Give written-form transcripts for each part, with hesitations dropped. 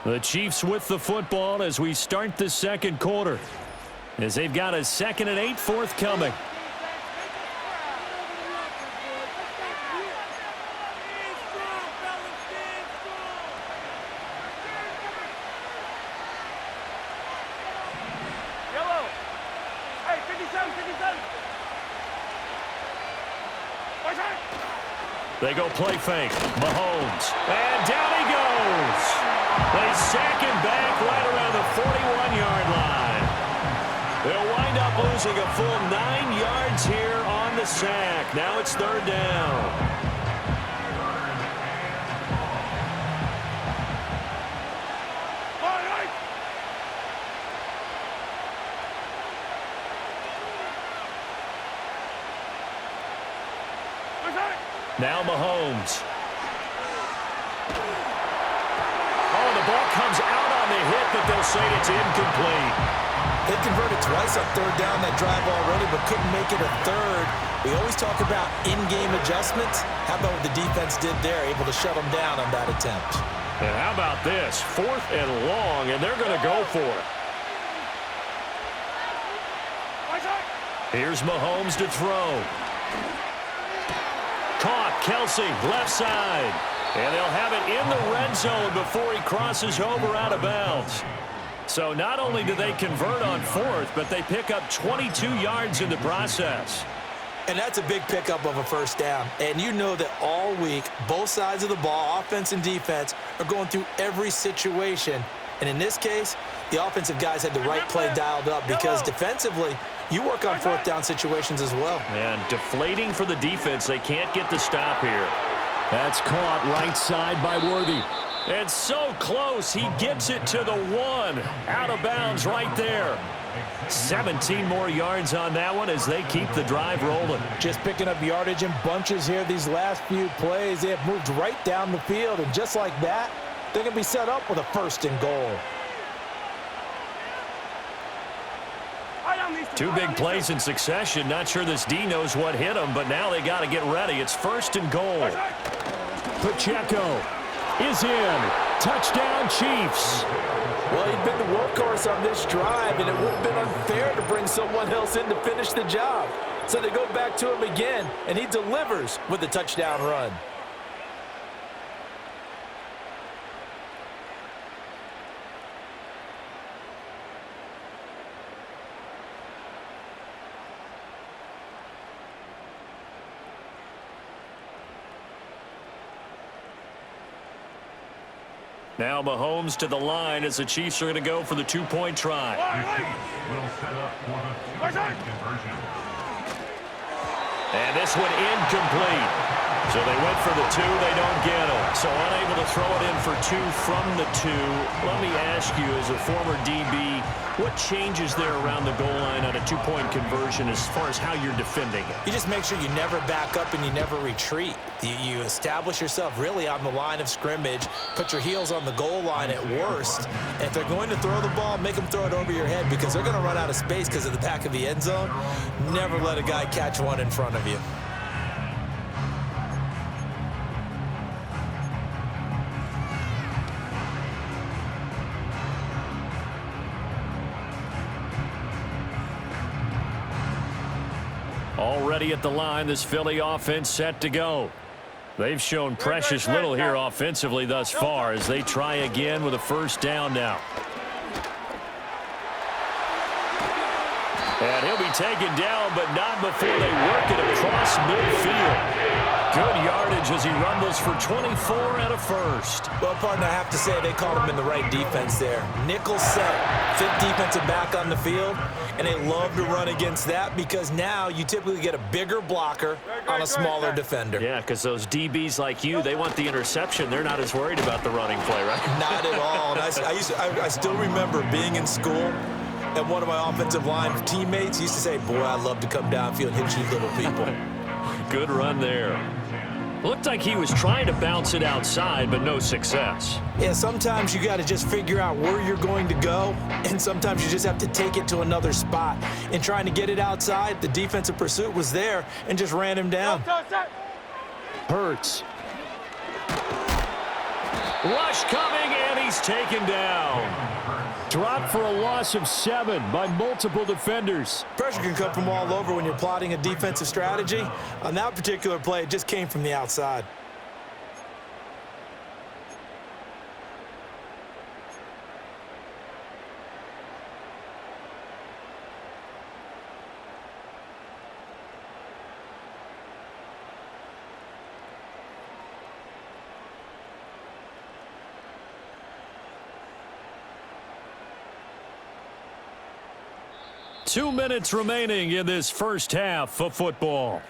The Chiefs with the football as we start the second quarter, as they've got a 2nd and 8 forthcoming. They go play fake. Mahomes. And down he goes. They sack him back right around the 41-yard line. They'll wind up losing a full 9 yards here on the sack. Now it's 3rd down. Now Mahomes. Oh, the ball comes out on the hit, but they'll say it's incomplete. They converted twice on 3rd down that drive already, but couldn't make it a 3rd. We always talk about in-game adjustments. How about what the defense did there, able to shut them down on that attempt? And how about this? 4th and long, and they're going to go for it. Here's Mahomes to throw. Caught, Kelsey, left side. And they'll have it in the red zone before he crosses over out of bounds. So not only do they convert on 4th, but they pick up 22 yards in the process. And that's a big pickup of a 1st down. And you know that all week, both sides of the ball, offense and defense, are going through every situation. And in this case, the offensive guys had the right play dialed up because defensively, you work on 4th down situations as well. And deflating for the defense. They can't get the stop here. That's caught right side by Worthy. And so close. He gets it to the 1. Out of bounds right there. 17 more yards on that one as they keep the drive rolling. Just picking up yardage in bunches here these last few plays. They have moved right down the field. And just like that, they're going to be set up with a 1st and goal. 2 big plays in succession. Not sure this D knows what hit him, but now they got to get ready. It's 1st and goal. Pacheco is in. Touchdown, Chiefs. Well, he'd been the workhorse on this drive, and it would have been unfair to bring someone else in to finish the job. So they go back to him again, and he delivers with a touchdown run. Now Mahomes to the line as the Chiefs are going to go for the 2-point try. And this one incomplete. So they went for the 2. They don't get it. So unable to throw it in for 2 from the 2. Let me ask you, as a former DB, what changes there around the goal line on a 2-point conversion as far as how you're defending it? You just make sure you never back up and you never retreat. You establish yourself really on the line of scrimmage, put your heels on the goal line at worst. And if they're going to throw the ball, make them throw it over your head because they're going to run out of space because of the back of the end zone. Never let a guy catch one in front of you. Already at the line, this Philly offense set to go. They've shown precious little here offensively thus far as they try again with a 1st down now. And he'll be taken down, but not before they work it across midfield. Good yardage as he rumbles for 24 and a 1st. Well, partner, I have to say they called him in the right defense there. Nickel set, 5th defensive back on the field, and they love to run against that because now you typically get a bigger blocker on a smaller defender. Yeah, because those DBs like you, they want the interception. They're not as worried about the running play, right? Not at all. And I still remember being in school, and one of my offensive line teammates used to say, boy, I'd love to come downfield and hit you little people. Good run there. Looked like he was trying to bounce it outside, but no success. Yeah, sometimes you got to just figure out where you're going to go, and sometimes you just have to take it to another spot. In trying to get it outside, the defensive pursuit was there and just ran him down. Hurts. Rush coming, and he's taken down. Dropped for a loss of 7 by multiple defenders. Pressure can come from all over when you're plotting a defensive strategy. On that particular play, it just came from the outside. Two minutes remaining in this first half of football.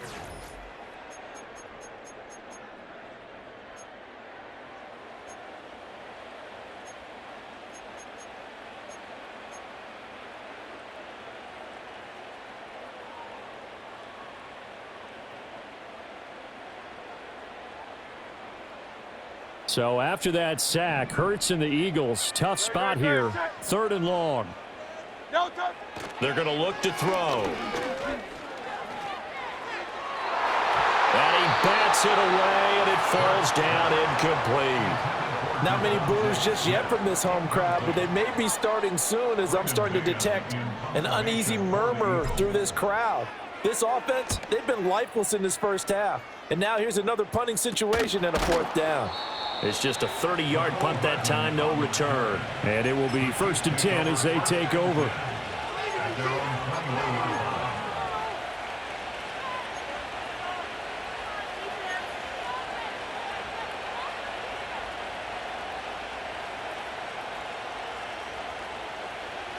So after that sack, Hurts and the Eagles, tough spot here, 3rd and long. They're going to look to throw. And he bats it away, and it falls down incomplete. Not many boos just yet from this home crowd, but they may be starting soon as I'm starting to detect an uneasy murmur through this crowd. This offense, they've been lifeless in this first half. And now here's another punting situation and a 4th down. It's just a 30-yard punt that time, no return. And it will be 1st and 10 as they take over.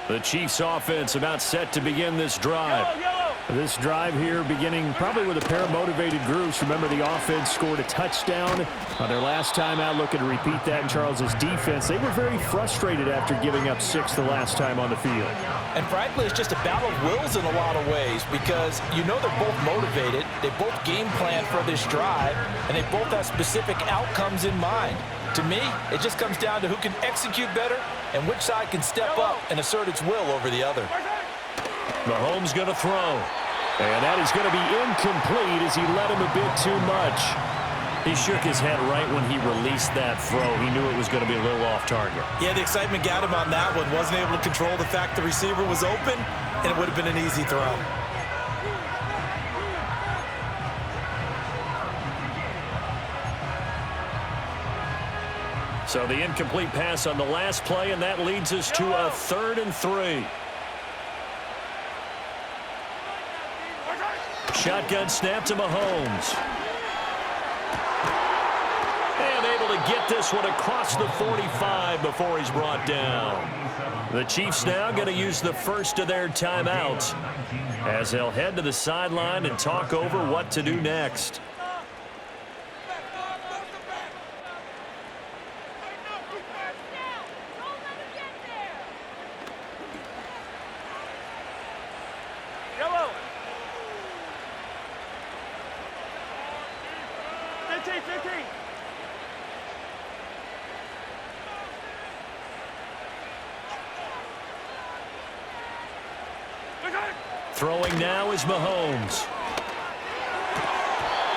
The Chiefs offense about set to begin this drive. This drive here beginning probably with a pair of motivated groups. Remember, the offense scored a touchdown on their last time out, looking to repeat that in Charles's defense. They were very frustrated after giving up 6 the last time on the field. And frankly, it's just a battle of wills in a lot of ways because you know they're both motivated, they both game plan for this drive, and they both have specific outcomes in mind. To me, it just comes down to who can execute better and which side can step up and assert its will over the other. Mahomes going to throw. And that is going to be incomplete as he led him a bit too much. He shook his head right when he released that throw. He knew it was going to be a little off target. Yeah, the excitement got him on that one. Wasn't able to control the fact the receiver was open, and it would have been an easy throw. So the incomplete pass on the last play, and that leads us to a 3rd and 3. Shotgun snap to Mahomes. And able to get this one across the 45 before he's brought down. The Chiefs now going to use the first of their timeouts as they'll head to the sideline and talk over what to do next. Throwing now is Mahomes.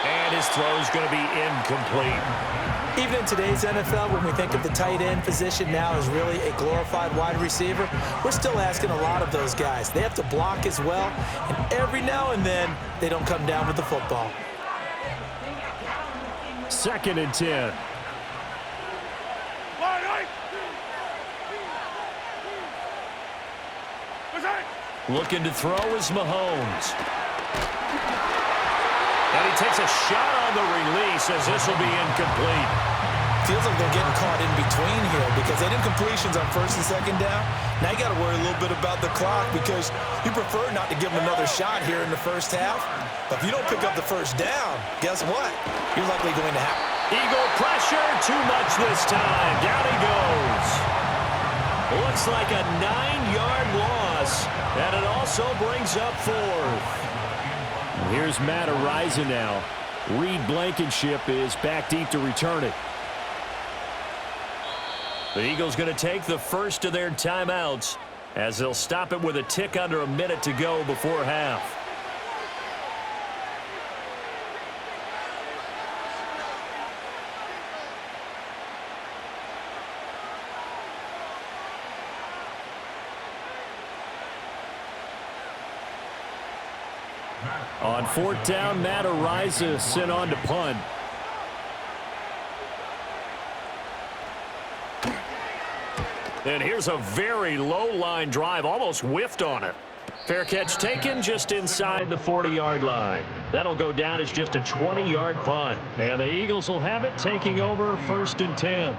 And his throw is going to be incomplete. Even in today's NFL, when we think of the tight end position now as really a glorified wide receiver, we're still asking a lot of those guys. They have to block as well, and every now and then, they don't come down with the football. 2nd and 10. Looking to throw is Mahomes. And he takes a shot on the release as this will be incomplete. Feels like they're getting caught in between here because they did incompletions on 1st and 2nd down. Now you got to worry a little bit about the clock because you prefer not to give them another shot here in the first half. But if you don't pick up the 1st down, guess what? You're likely going to have Eagle pressure, too much this time. Down he goes. Looks like a 9-yard loss, and it also brings up 4th. Here's Matt Araiza now. Reed Blankenship is back deep to return it. The Eagles going to take the first of their timeouts as they'll stop it with a tick under a minute to go before half. On fourth down, Matt Ariza sent on to punt. And here's a very low line drive, almost whiffed on it. Fair catch taken just inside the 40-yard line. That'll go down as just a 20-yard punt. And the Eagles will have it, taking over 1st and 10.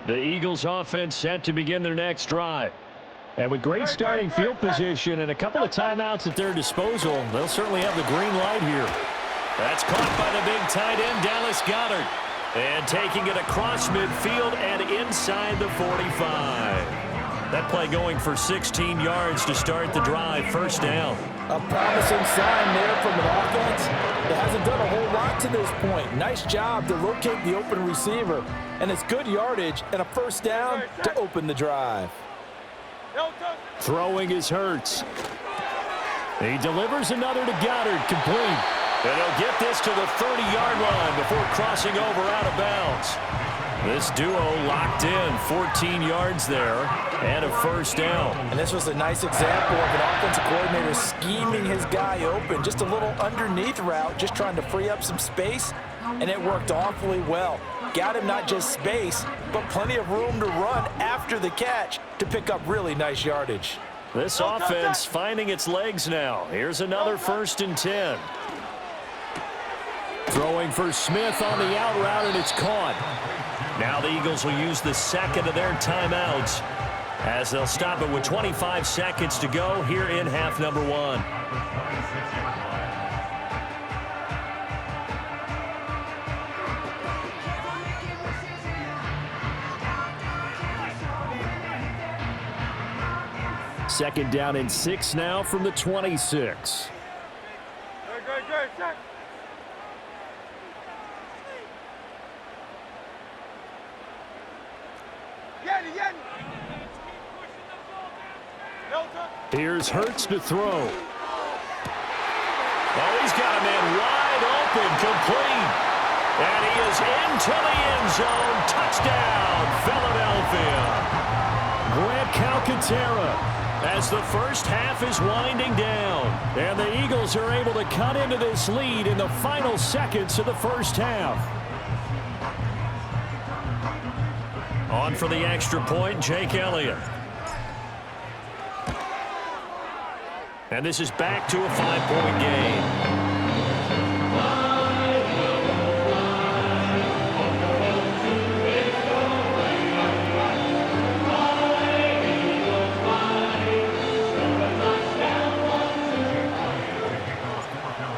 The Eagles offense set to begin their next drive. And with great starting field position and a couple of timeouts at their disposal, they'll certainly have the green light here. That's caught by the big tight end, Dallas Goedert. And taking it across midfield and inside the 45. That play going for 16 yards to start the drive, 1st down. A promising sign there from an offense that hasn't done a whole lot to this point. Nice job to locate the open receiver. And it's good yardage and a 1st down to open the drive. Throwing is Hurts. He delivers another to Goddard, complete. And he'll get this to the 30-yard line before crossing over out of bounds. This duo locked in, 14 yards there, and a 1st down. And this was a nice example of an offensive coordinator scheming his guy open. Just a little underneath route, just trying to free up some space, and it worked awfully well. Got him not just space, but plenty of room to run after the catch to pick up really nice yardage. This offense finding its legs now. Here's another 1st and 10. Throwing for Smith on the out route, and it's caught. Now the Eagles will use the 2nd of their timeouts as they'll stop it with 25 seconds to go here in half number 1. Second down and 6 now from the 26. Here's Hurts to throw. Oh, he's got a man wide open, complete. And he is into the end zone. Touchdown, Philadelphia. Grant Calcaterra as the first half is winding down. And the Eagles are able to cut into this lead in the final seconds of the first half. On for the extra point, Jake Elliott. And this is back to a 5-point game.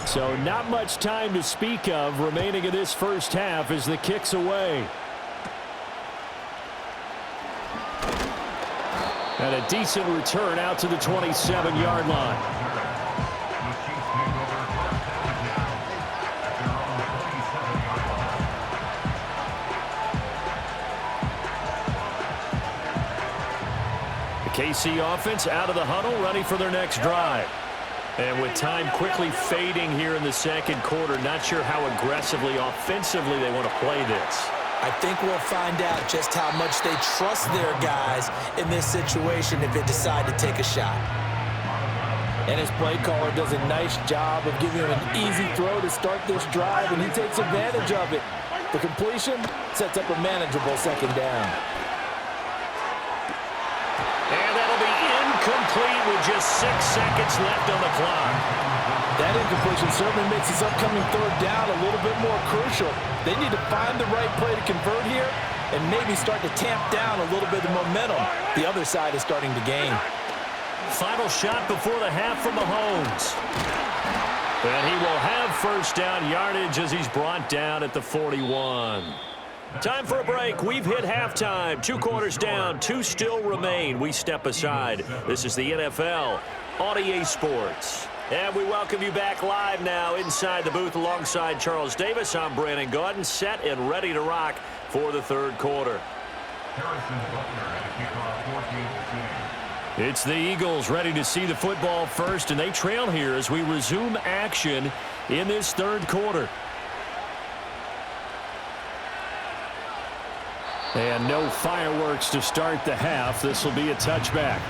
So not much time to speak of remaining in this first half as the kick's away. And a decent return out to the 27-yard line. The KC offense out of the huddle, ready for their next drive. And with time quickly fading here in the second quarter, not sure how aggressively, offensively they want to play this. I think we'll find out just how much they trust their guys in this situation if they decide to take a shot. And his play caller does a nice job of giving him an easy throw to start this drive, and he takes advantage of it. The completion sets up a manageable 2nd down. And that'll be incomplete with just 6 seconds left on the clock. That incompletion certainly makes this upcoming 3rd down a little bit more crucial. They need to find the right play to convert here and maybe start to tamp down a little bit of momentum. The other side is starting to gain. Final shot before the half from Mahomes. And he will have 1st down yardage as he's brought down at the 41. Time for a break. We've hit halftime. 2 quarters down, 2 still remain. We step aside. This is the NFL on EA Sports. And we welcome you back live now inside the booth alongside Charles Davis. I'm Brandon Gaudin, set and ready to rock for the 3rd quarter. It's the Eagles ready to see the football first, and they trail here as we resume action in this third quarter. And no fireworks to start the half. This will be a touchback.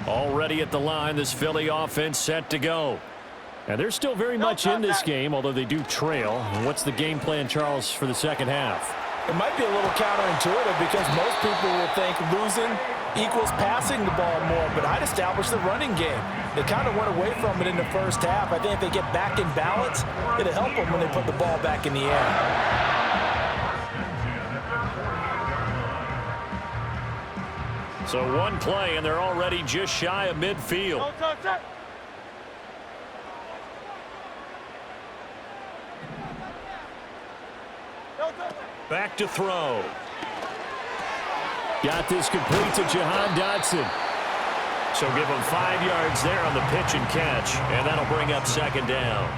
Already at the line, this Philly offense set to go. And they're still very much in this game, although they do trail. What's the game plan, Charles, for the second half? It might be a little counterintuitive because most people will think losing equals passing the ball more, but I'd establish the running game. They kind of went away from it in the first half. I think if they get back in balance, it'll help them when they put the ball back in the air. So one play, and they're already just shy of midfield. Back to throw. Got this complete to Jahan Dotson. So give him 5 yards there on the pitch and catch, and that'll bring up second down.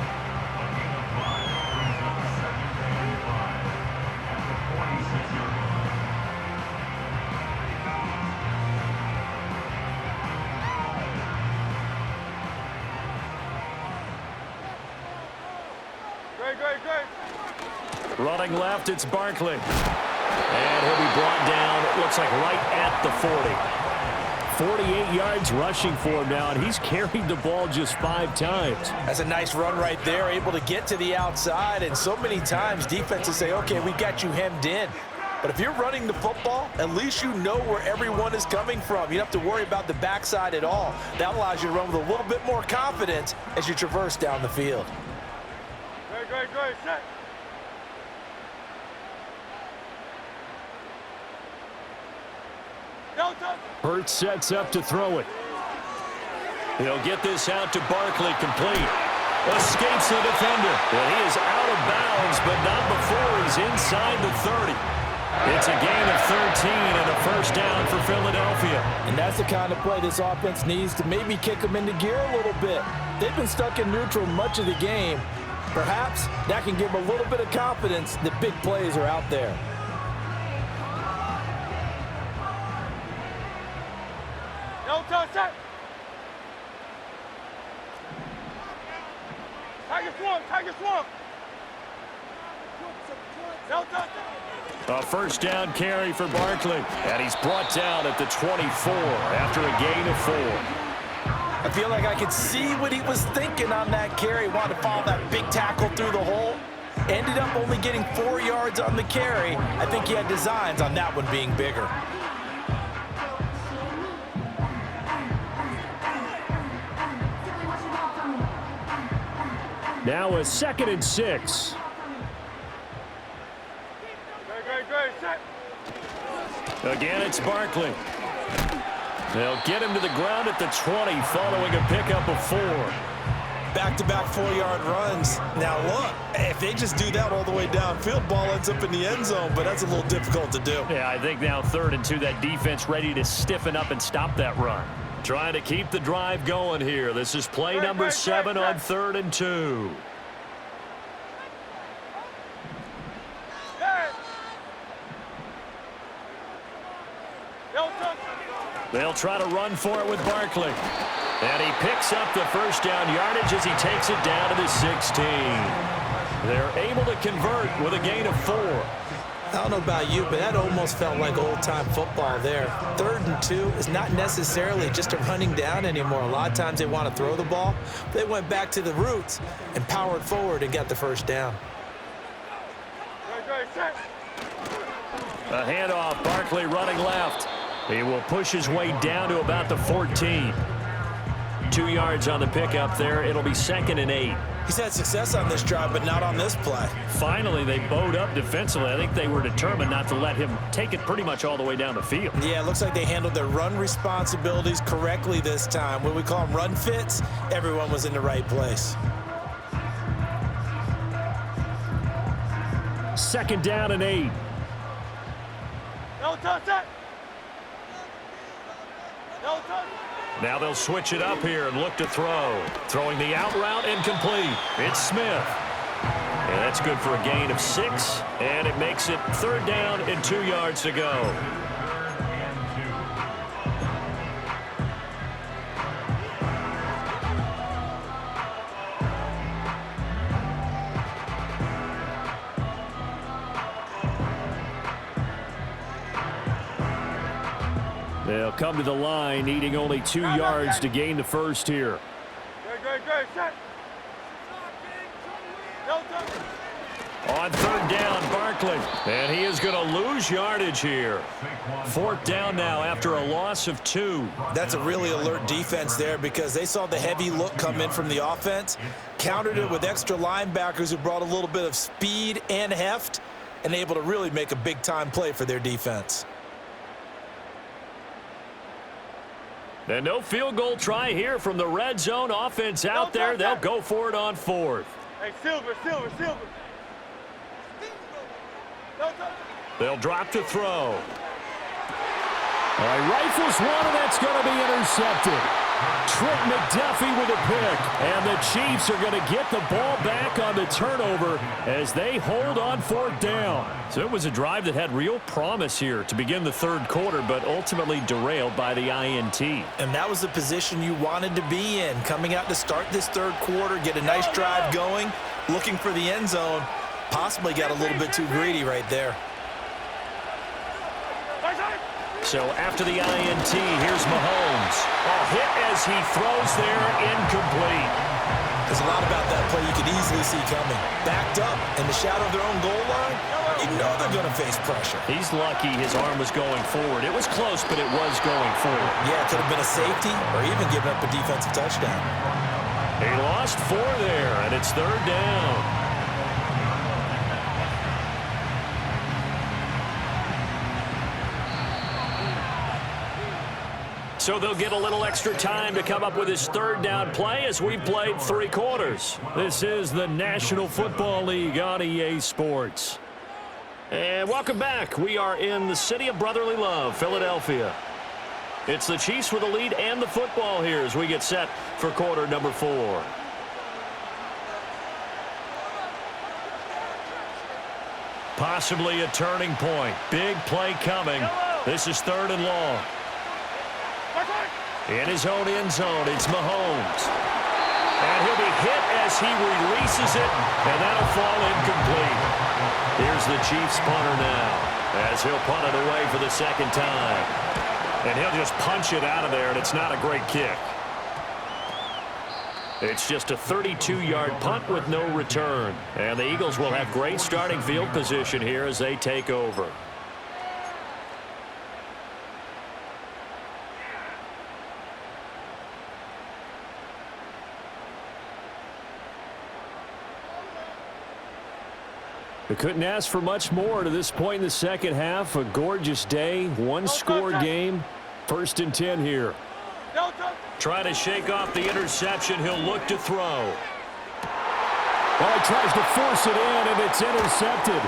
Running left, it's Barkley. And he'll be brought down, it looks like right at the 40. 48 yards rushing for him now, and he's carried the ball just 5 times. That's a nice run right there, able to get to the outside, and so many times defenses say, okay, we got you hemmed in. But if you're running the football, at least you know where everyone is coming from. You don't have to worry about the backside at all. That allows you to run with a little bit more confidence as you traverse down the field. Great, set. Hurts sets up to throw it. He'll get this out to Barkley, complete. Escapes the defender. And he is out of bounds, but not before he's inside the 30. It's a gain of 13 and a first down for Philadelphia. And that's the kind of play this offense needs to maybe kick them into gear a little bit. They've been stuck in neutral much of the game. Perhaps that can give them a little bit of confidence that big plays are out there. A first down carry for Barkley. And he's brought down at the 24 after a gain of 4. I feel like I could see what he was thinking on that carry. Wanted to follow that big tackle through the hole. Ended up only getting 4 yards on the carry. I think he had designs on that one being bigger. Now a 2nd and 6. Again, it's Barkley. They'll get him to the ground at the 20 following a pickup of 4. Back-to-back 4-yard runs. Now, look, if they just do that all the way downfield, ball ends up in the end zone, but that's a little difficult to do. Yeah, I think now 3rd and 2, that defense ready to stiffen up and stop that run. Trying to keep the drive going here. This is play number 7 on 3rd and 2. They'll try to run for it with Barkley. And he picks up the first down yardage as he takes it down to the 16. They're able to convert with a gain of 4. I don't know about you, but that almost felt like old-time football there. 3rd and 2 is not necessarily just a running down anymore. A lot of times they want to throw the ball. They went back to the roots and powered forward and got the first down. A handoff, Barkley running left. He will push his way down to about the 14. 2 yards on the pickup there. It'll be 2nd and 8. He's had success on this drive, but not on this play. Finally, they bowed up defensively. I think they were determined not to let him take it pretty much all the way down the field. Yeah, it looks like they handled their run responsibilities correctly this time. When we call them run fits, everyone was in the right place. 2nd down and 8. No touch that. No touch. Now they'll switch it up here and look to throw. Throwing the out route incomplete. It's Smith. And that's good for a gain of 6. And it makes it 3rd down and 2 yards to go. They'll come to the line, needing only 2 yards to gain the first here. Great, set. No touch. On 3rd down, Barkley. And he is going to lose yardage here. 4th down now after a loss of 2. That's a really alert defense there because they saw the heavy look come in from the offense, countered it with extra linebackers who brought a little bit of speed and heft, and able to really make a big-time play for their defense. And no field goal try here from the red zone offense out there. They'll go for it on 4th. Hey, Silver. No touch. They'll drop to throw. All right, rifles one, and that's going to be intercepted. Trent McDuffie with a pick. And the Chiefs are going to get the ball back on the turnover as they hold on 4th down. So it was a drive that had real promise here to begin the 3rd quarter, but ultimately derailed by the INT. And that was the position you wanted to be in, coming out to start this 3rd quarter, get a nice drive going, looking for the end zone. Possibly got a little bit too greedy right there. So after the INT, here's Mahomes. A hit as he throws there, incomplete. There's a lot about that play you could easily see coming. Backed up in the shadow of their own goal line, you know they're going to face pressure. He's lucky his arm was going forward. It was close, but it was going forward. Yeah, it could have been a safety or even given up a defensive touchdown. He lost 4 there, and it's 3rd down. So they'll get a little extra time to come up with his 3rd down play as we've played 3 quarters. This is the National Football League on EA Sports. And welcome back. We are in the city of brotherly love, Philadelphia. It's the Chiefs with the lead and the football here as we get set for quarter number 4. Possibly a turning point. Big play coming. This is 3rd and long. In his own end zone, it's Mahomes. And he'll be hit as he releases it, and that'll fall incomplete. Here's the Chiefs punter now, as he'll punt it away for the 2nd time. And he'll just punch it out of there, and it's not a great kick. It's just a 32-yard punt with no return. And the Eagles will have great starting field position here as they take over. We couldn't ask for much more to this point in the 2nd half. A gorgeous day, one-score game. 1st and 10 here. Trying to shake off the interception. He'll look to throw. Well, he tries to force it in, and it's intercepted.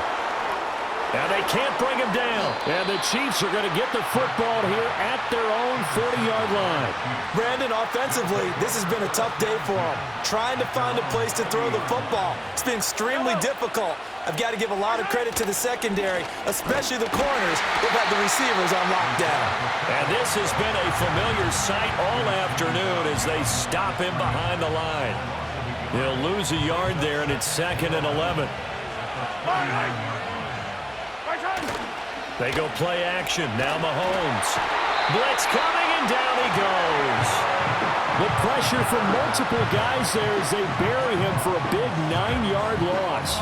And they can't bring him down. And the Chiefs are going to get the football here at their own 40-yard line. Brandon, offensively, this has been a tough day for them. Trying to find a place to throw the football. It's been extremely difficult. I've got to give a lot of credit to the secondary, especially the corners. They've had the receivers on lockdown. And this has been a familiar sight all afternoon as they stop him behind the line. He'll lose a yard there, and it's 2nd and 11. They go play action. Now Mahomes. Blitz coming, and down he goes. The pressure from multiple guys there as they bury him for a big 9-yard loss.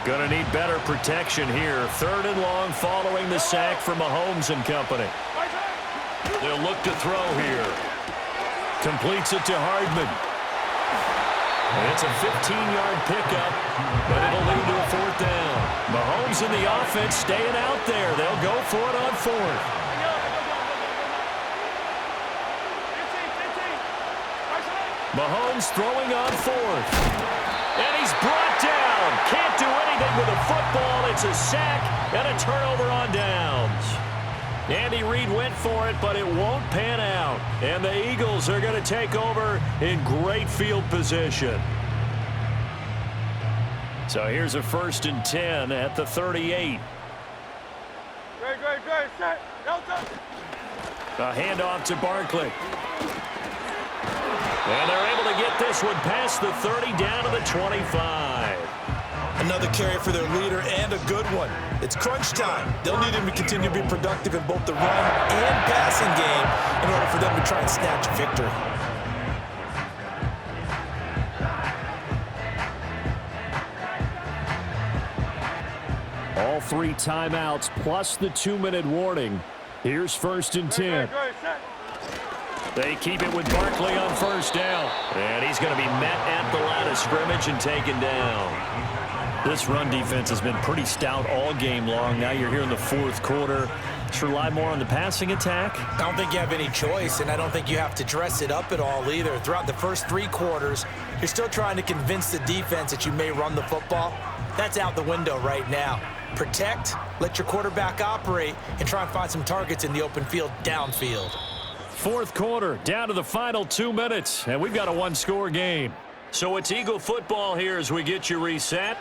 Going to need better protection here. 3rd and long following the sack from Mahomes and company. They'll look to throw here. Completes it to Hardman. And it's a 15-yard pickup, but it'll lead to a 4th down. Mahomes and the offense staying out there. They'll go for it on fourth. Mahomes throwing on fourth. And he's brought down. Can't do anything with a football. It's a sack and a turnover on downs. Andy Reid went for it, but it won't pan out. And the Eagles are going to take over in great field position. So here's a 1st and 10 at the 38. Great. Set. Delta. A handoff to Barkley. And they're able to get this one past the 30 down to the 25. Another carry for their leader and a good one. It's crunch time. They'll need him to continue to be productive in both the run and passing game in order for them to try and snatch a victory. All 3 timeouts plus the 2-minute warning. Here's 1st and 10. Great. Set. They keep it with Barkley on 1st down. And he's going to be met at the line of scrimmage and taken down. This run defense has been pretty stout all game long. Now you're here in the 4th quarter. Just rely more on the passing attack. I don't think you have any choice, and I don't think you have to dress it up at all either. Throughout the first 3 quarters, you're still trying to convince the defense that you may run the football. That's out the window right now. Protect, let your quarterback operate, and try and find some targets in the open field downfield. 4th quarter, down to the final 2 minutes, and we've got a 1-score game. So it's Eagle football here as we get you reset.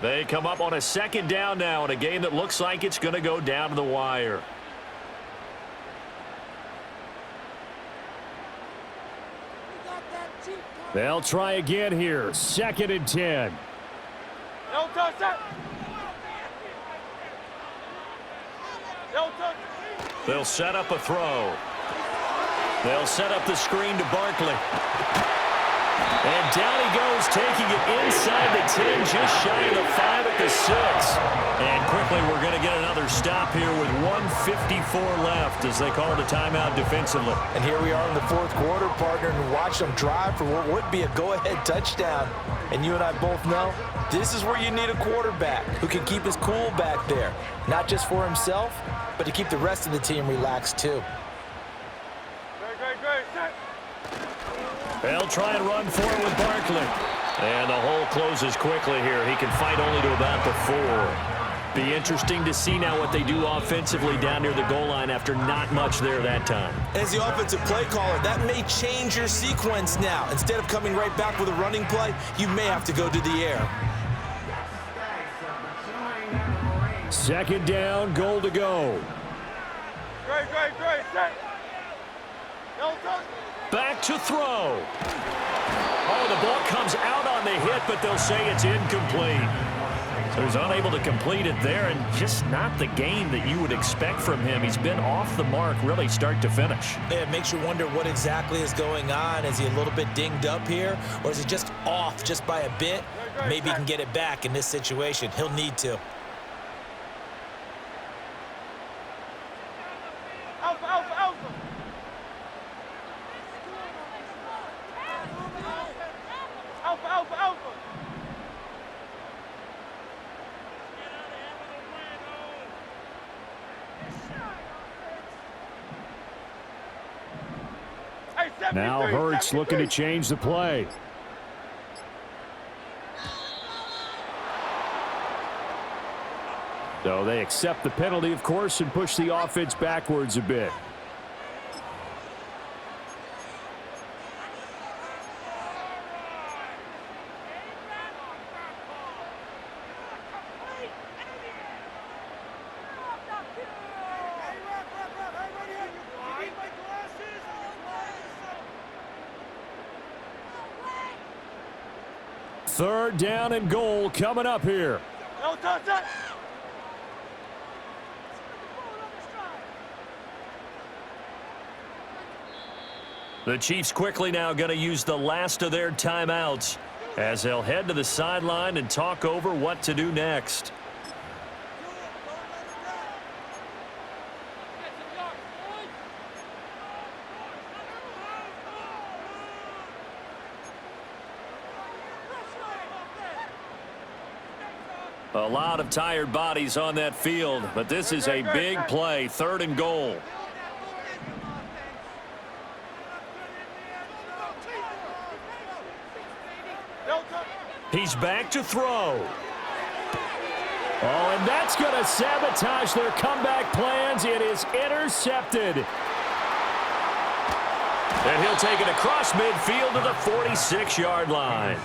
They come up on a 2nd down now in a game that looks like it's going to go down to the wire. They'll try again here. 2nd and 10. Delta. Set. Delta. They'll set up a throw. They'll set up the screen to Barkley. And down he goes, taking it inside the 10, just shy of the 5 at the 6. And quickly, we're going to get another stop here with 1:54 left as they call the timeout defensively. And here we are in the 4th quarter, partner, and watch them drive for what would be a go-ahead touchdown. And you and I both know this is where you need a quarterback who can keep his cool back there, not just for himself, but to keep the rest of the team relaxed too. Great. Set. They'll try and run for it with Barkley. And the hole closes quickly here. He can fight only to about the 4. Be interesting to see now what they do offensively down near the goal line after not much there that time. As the offensive play caller, that may change your sequence now. Instead of coming right back with a running play, you may have to go to the air. 2nd down, goal to go. Great. Set. Delta. Back to throw. Oh, the ball comes out on the hit, but they'll say it's incomplete. So he's unable to complete it there, and just not the game that you would expect from him. He's been off the mark, really, start to finish. It makes you wonder what exactly is going on. Is he a little bit dinged up here, or is he just off just by a bit? Maybe he can get it back in this situation. He'll need to. Alpha. Now Hurts looking to change the play. So they accept the penalty, of course, and push the offense backwards a bit. Third down and goal coming up here. No touch that. The Chiefs quickly now going to use the last of their timeouts as they'll head to the sideline and talk over what to do next. A lot of tired bodies on that field, but this is a big play, 3rd and goal. He's back to throw. Oh, and that's going to sabotage their comeback plans. It is intercepted. And he'll take it across midfield to the 46-yard line.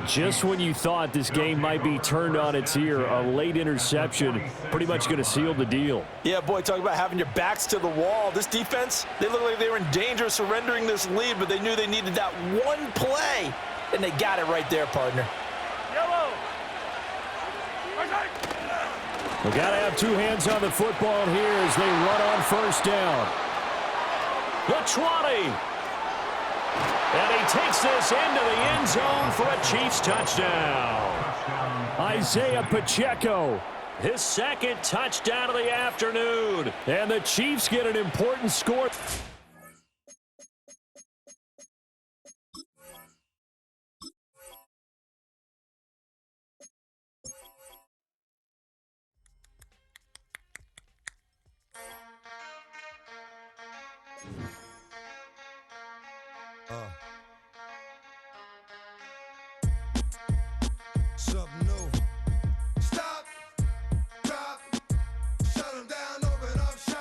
Just when you thought this game might be turned on its ear, a late interception pretty much going to seal the deal. Yeah, boy, talk about having your backs to the wall. This defense, they looked like they were in danger of surrendering this lead, but they knew they needed that one play, and they got it right there, partner. Yellow. We got to have 2 hands on the football here as they run on 1st down. The 20. And he takes this into the end zone for a Chiefs touchdown. Isaiah Pacheco. His 2nd touchdown of the afternoon. And the Chiefs get an important score.